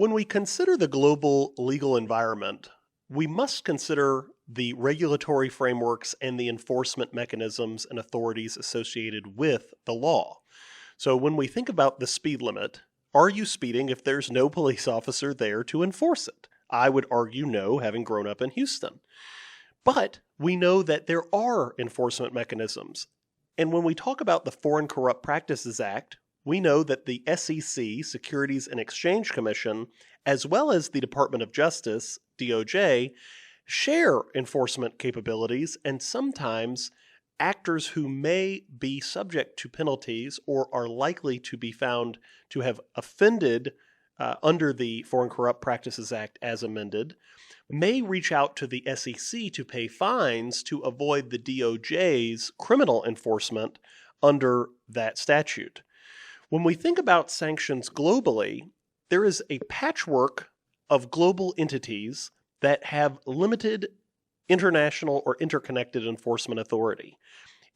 When we consider the global legal environment, we must consider the regulatory frameworks and the enforcement mechanisms and authorities associated with the law. So when we think about the speed limit, are you speeding if there's no police officer there to enforce it? I would argue no, having grown up in Houston. But we know that there are enforcement mechanisms. And when we talk about the Foreign Corrupt Practices Act, we know that the SEC, Securities and Exchange Commission, as well as the Department of Justice, DOJ, share enforcement capabilities, and sometimes actors who may be subject to penalties or are likely to be found to have offended under the Foreign Corrupt Practices Act as amended may reach out to the SEC to pay fines to avoid the DOJ's criminal enforcement under that statute. When we think about sanctions globally, there is a patchwork of global entities that have limited international or interconnected enforcement authority.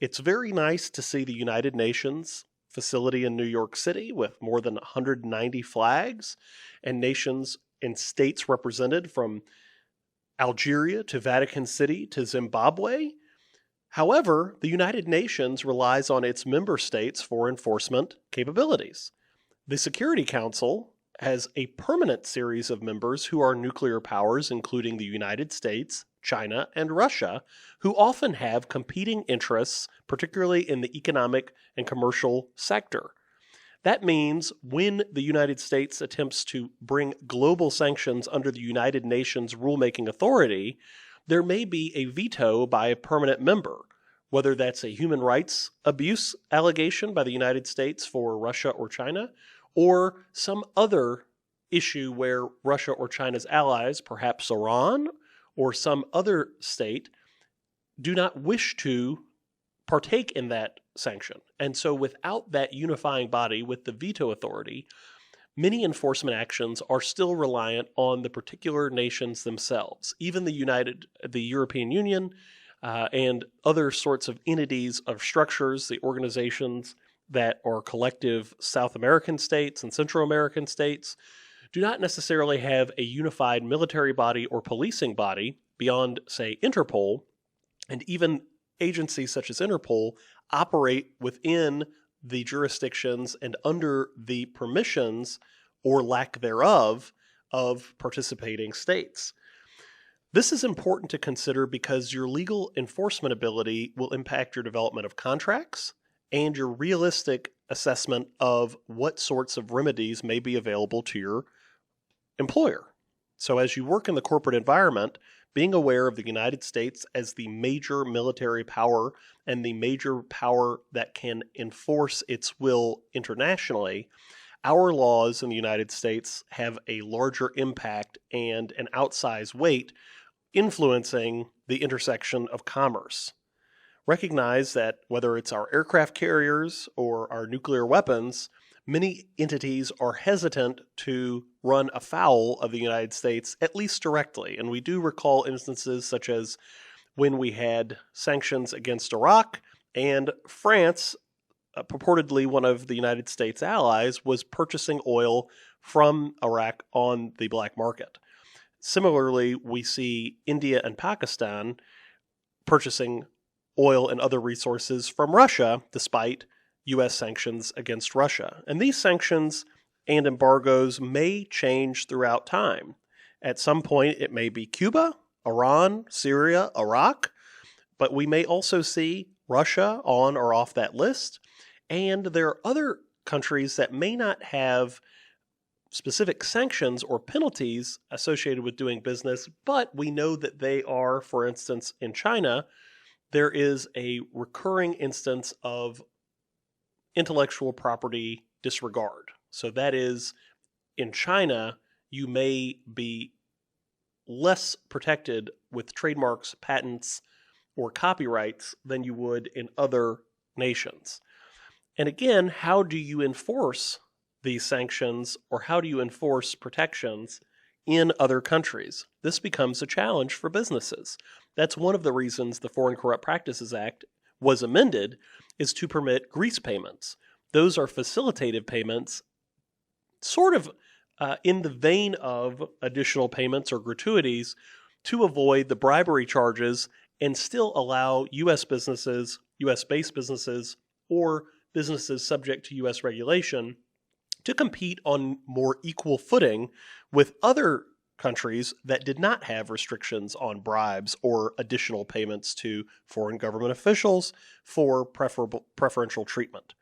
It's very nice to see the United Nations facility in New York City with more than 190 flags and nations and states represented from Algeria to Vatican City to Zimbabwe. However, the United Nations relies on its member states for enforcement capabilities. The Security Council has a permanent series of members who are nuclear powers, including the United States, China, and Russia, who often have competing interests, particularly in the economic and commercial sector. That means when the United States attempts to bring global sanctions under the United Nations rulemaking authority, there may be a veto by a permanent member, whether that's a human rights abuse allegation by the United States for Russia or China, or some other issue where Russia or China's allies, perhaps Iran or some other state, do not wish to partake in that sanction. And so without that unifying body with the veto authority, many enforcement actions are still reliant on the particular nations themselves. Even the European Union and other sorts of entities of structures, the organizations that are collective South American states and Central American states, do not necessarily have a unified military body or policing body beyond, say, Interpol, and even agencies such as Interpol operate within the jurisdictions and under the permissions or lack thereof of participating states. This is important to consider because your legal enforcement ability will impact your development of contracts and your realistic assessment of what sorts of remedies may be available to your employer. So as you work in the corporate environment, being aware of the United States as the major military power and the major power that can enforce its will internationally, our laws in the United States have a larger impact and an outsized weight influencing the intersection of commerce. Recognize that whether it's our aircraft carriers or our nuclear weapons, many entities are hesitant to run afoul of the United States, at least directly. And we do recall instances such as when we had sanctions against Iraq and France, purportedly one of the United States' allies, was purchasing oil from Iraq on the black market. Similarly, we see India and Pakistan purchasing oil and other resources from Russia, despite U.S. sanctions against Russia. And these sanctions and embargoes may change throughout time. At some point, it may be Cuba, Iran, Syria, Iraq, but we may also see Russia on or off that list. And there are other countries that may not have specific sanctions or penalties associated with doing business, but we know that they are, for instance, in China, there is a recurring instance of intellectual property disregard. So that is, in China, you may be less protected with trademarks, patents, or copyrights than you would in other nations. And again, how do you enforce these sanctions, or how do you enforce protections in other countries? This becomes a challenge for businesses. That's one of the reasons the Foreign Corrupt Practices Act was amended, is to permit grease payments. Those are facilitative payments, sort of in the vein of additional payments or gratuities to avoid the bribery charges and still allow U.S. businesses, U.S.-based businesses, or businesses subject to U.S. regulation to compete on more equal footing with other countries that did not have restrictions on bribes or additional payments to foreign government officials for preferential treatment.